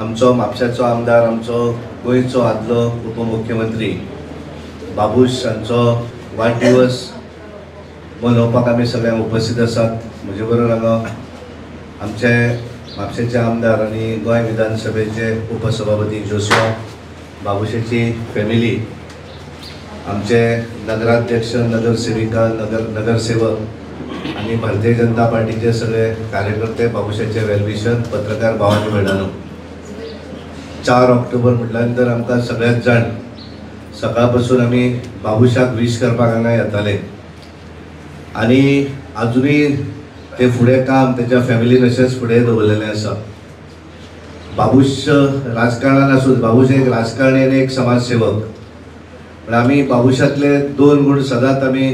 आमचो म्हापशाचो आमदार, आमचो गोंयचो आदलो उपमुख्यमंत्री बाबूश हांचो वाडदिवस मनोवपाक आमी सगळ्यांक उपस्थित आसात. म्हजे बरोबर हांगा आमचे म्हापशेचे आमदार आनी गोंय विधानसभेचे उपसभापती जोसवा बाबुशेची फॅमिली, आमचे नगराध्यक्ष, नगरसेविका, नगरसेवक आणि भारतीय जनता पार्टीचे सगळे कार्यकर्ते, बाबुशाचे वेलविशर, पत्रकार भाव आनी भयणांनो, 4 ऑक्टोबर म्हटल्यानंतर आमकां सगळ्याच जाण सकाळपासून आमी बाबुशाक विश करपाक हांगा येताले आनी अजुनूय ते फुडें काम तेच्या फॅमिलीन अशेंच फुडें दवरलेलें आसा. बाबूश राजकारणान आसूं, बाबूश एक राजकारणी आनी एक समाजसेवक, पण आमी बाबुशातले 2 गूण सदांच आमी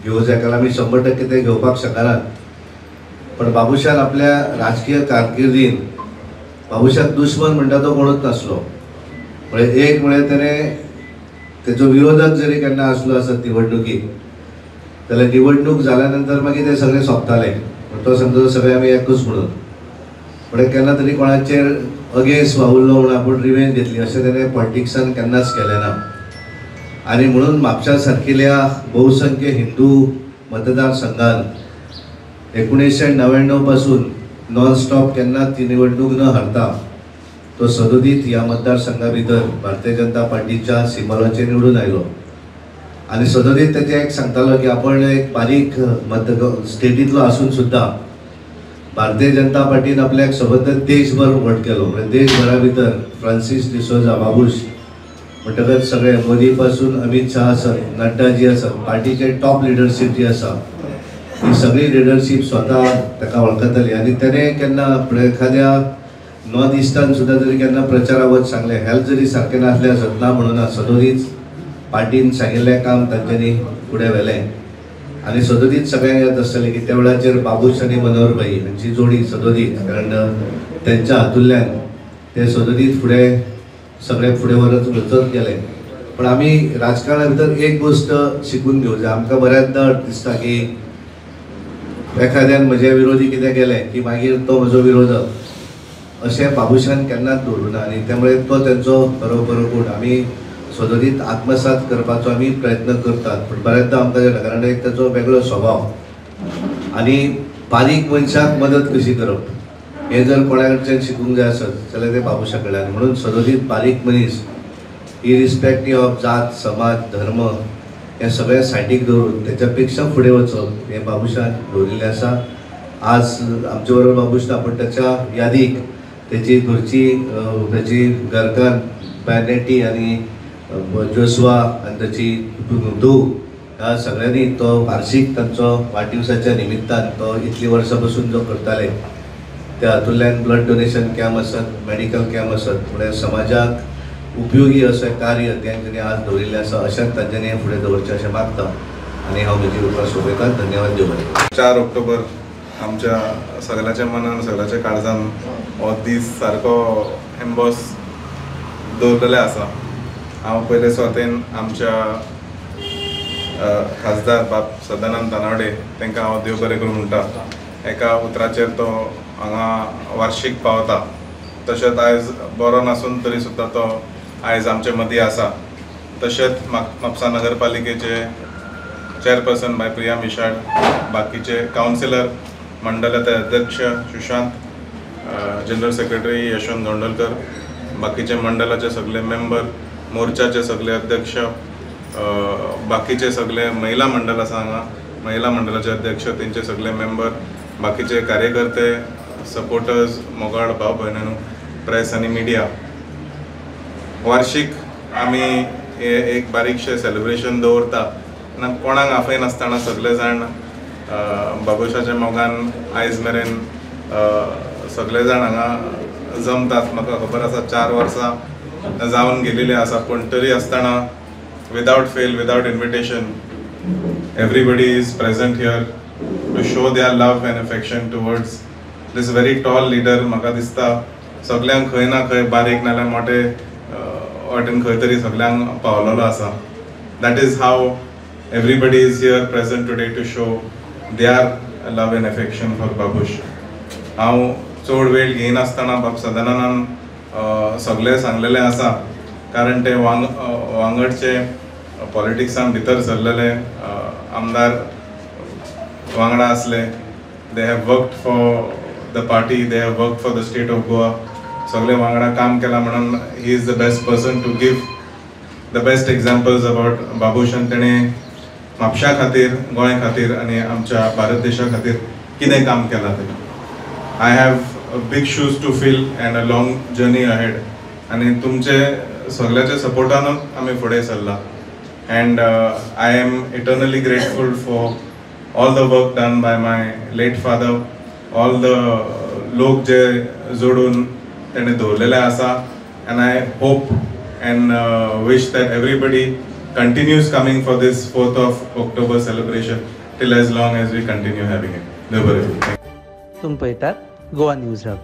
घेवंक जाय. कारण आमी 100% ते घेवपाक शकनात, पण बाबुशान आपल्या राजकीय कारकिर्दीन बाबुशाक दुश्मन म्हणटा तो कोणूच नासलो. म्हणजे एक म्हळ्यार तेणें तेजो विरोधक जरी केन्ना आसलो आसत निवडणुकीक, जाल्यार निवडणूक जाल्या नंतर मागीर ते सगळे सोंपताले. तो समजो सगळे आमी एकूच म्हणून, म्हणजे केन्ना तरी कोणाचेर अगेन्स्ट वावुरलो म्हणून आपूण रिवेंज घेतली अशें तेणें पॉलिटिक्सान केन्नाच केलें ना. आणि म्हणून म्हापशा सारकिल्या बहुसंख्य हिंदू मतदारसंघान 1999 पासून नॉन स्टॉप केन्ना ती निवडणूक न हरता तो सदोदीत ह्या मतदारसंघा भितर भारतीय जनता पार्टीच्या सिंबलाचेर निवडून आयलो. आणि सदोदीत तेजे एक सांगतालो की आपण एक बारीक स्टेटींतलो आसून सुद्दां भारतीय जनता पार्टीन आपल्याक सबंद देशभर वोट केलो. म्हणजे देशभरा भितर फ्रांसीस डिसोजा बाबूश म्हणटकच सगळे मोदी पासून अमित शाह आसत, नड्डा जी आसत, पार्टीचे टॉप लिडरशीप जी आसा ही सगळी लिडरशीप स्वता ताका वळखताली. आनी तेणें केन्ना एखाद्या नॉर्थ इस्टान सुद्दां जरी केन्ना प्रचारा वच सांगलें, हेल्थ जरी सारकें नासलें आसत ना म्हणून सदोदीत पार्टीन सांगिल्लें काम तांच्यांनी फुडें व्हेलें. आनी सदोदीत सगळ्यांक याद आसतलें की त्या वेळाचेर बाबूश आनी मनोहरभाई हांची जोडी सदोदीत, कारण तेंच्या हातूंतल्यान ते सदोदीत फुडें सगळे फुडें वचत गेले. पण आमी राजकारणा भितर एक गोश्ट शिकून घेवंक जाय. आमकां बऱ्याचदा दिसता की एखाद्यान म्हजे विरोधी कितें केलें की मागीर तो म्हजो विरोधक, अशें बाबुशान केन्नाच दवरूं ना. आनी त्यामुळे तो तेंचो बरो गुण आमी सदोदीत आत्मसात करपाचो आमी प्रयत्न करतात. पण बऱ्याचदा आमकां जाणा, कारण एक ताचो वेगळो स्वभाव आनी बारीक मनशाक मदत कशी करप हे जर कोणा कडच्यान शिकूंक जाय आसत जाल्यार ते बाबुशा कडल्यान. म्हणून सदोदीत बारीक मनीस इरिस्पेक्टीव ऑफ जात, समाज, धर्म हे सगळे सायडीक दवरून तेच्या पेक्षा फुडें वचप हे बाबुशान दवरिल्लें आसा. आज आमचे बरोबर बाबूश ना, पण त्याच्या यादीक तेची घरची तेची घरकान्न पॅनेटी आनी जोसवा आनी ताची धूव ह्या सगळ्यांनी तो वार्षिक तांचो वाडदिवसाच्या निमित्तान तो इतली वर्सां पासून जो करताले त्या हातूंतल्यान ब्लड डोनेशन कॅम्प आसत, मेडिकल कॅम्प आसत, म्हणजे समाजाक उपयोगी अशें कार्य तेंच्यांनी आज दवरिल्लें आसा. अशेंच तांच्यांनी फुडें दवरचें अशें मागता आनी हांव म्हजी उतर सोंपयतां. धन्यवाद. देव बरें. 4 ऑक्टोबर आमच्या सगळ्याच्या मनान, सगळ्याच्या काळजान हो दीस सारको एम्बॉस दवरलेले आसा. हांव पयले सुवातेन आमच्या खासदार बाब सदानंद तानावडे तांकां हांव देव बरें करूं म्हणटा. एका उतराचेर तो हांगा वार्षिक पावता. तशेंच आयज बरो नासून तरी सुद्दां तो आयज आमचे मदीं आसा. तशेंच म्हापसा नगरपालिकेचे चेअरपर्सन बाय प्रिया मिशाळ, बाकीचे कावन्सिलर, मंडळाचे अध्यक्ष सुशांत, जनरल सेक्रेटरी यशवंत धोंडलकर, बाकीचे मंडळाचे सगळे मेंबर, मोर्चाचे सगळे अध्यक्ष, बाकीचे सगळे महिला मंडळ आसा हांगा, महिला मंडळाचे अध्यक्ष, तेंचे सगळे मेंबर, बाकीचे कार्यकर्ते, सपोर्टर्स, मोगाळ भाव भयणांनो, प्रेस आनी मिडिया, वार्षिक आमी एक बारीकशें सेलिब्रेशन दवरता. कोणाक आफय नासतना सगळे जाण बाबुशाच्या मोगान आयज मेरेन सगळे जाण हांगा जमतात. म्हाका खबर आसा 4 वर्सां जावन गेलेली आसा, पण तरी आसतना without fail, without invitation, everybody is present here to show their love and affection towards this very tall leader. म्हाका दिसता सगळ्यांक खंय ना खंय बारीक नाल्यार मोठे वाटेन खंय तरी सगळ्यांक पावलेलो आसा. That is how everybody is here present today to show their love and affection for Babush. हांव चड वेळ घेयनासतना बाब सदानंदान सगळे सांगलेले आसा, कारण ते वांगडचे पॉलिटिक्सान भितर सरलेले आमदार वांगडा असले. They have worked for the party, they have worked for the state of Goa. सगळे वांगडा काम केला म्हणून he is the best person to give the best examples about बाबूशान. तेणें म्हापशा खातीर, गोंय खातीर आनी आमच्या भारत देशा खातीर कितें काम केलां तें. I have big shoes to fill and a long journey ahead. आनी तुमचे सगळ्याच्या सपोर्टानूच आमी फुडें सरला. And I am eternally grateful for all the work done by my late father. All the लोक जे जोडून तेणें दवरलेले आसा. And I hope and wish that everybody continues coming for this 4th of October celebration till as long as we continue having it. देव बरें करूं. तुम्ही पळयतात गोवा न्यूज हब.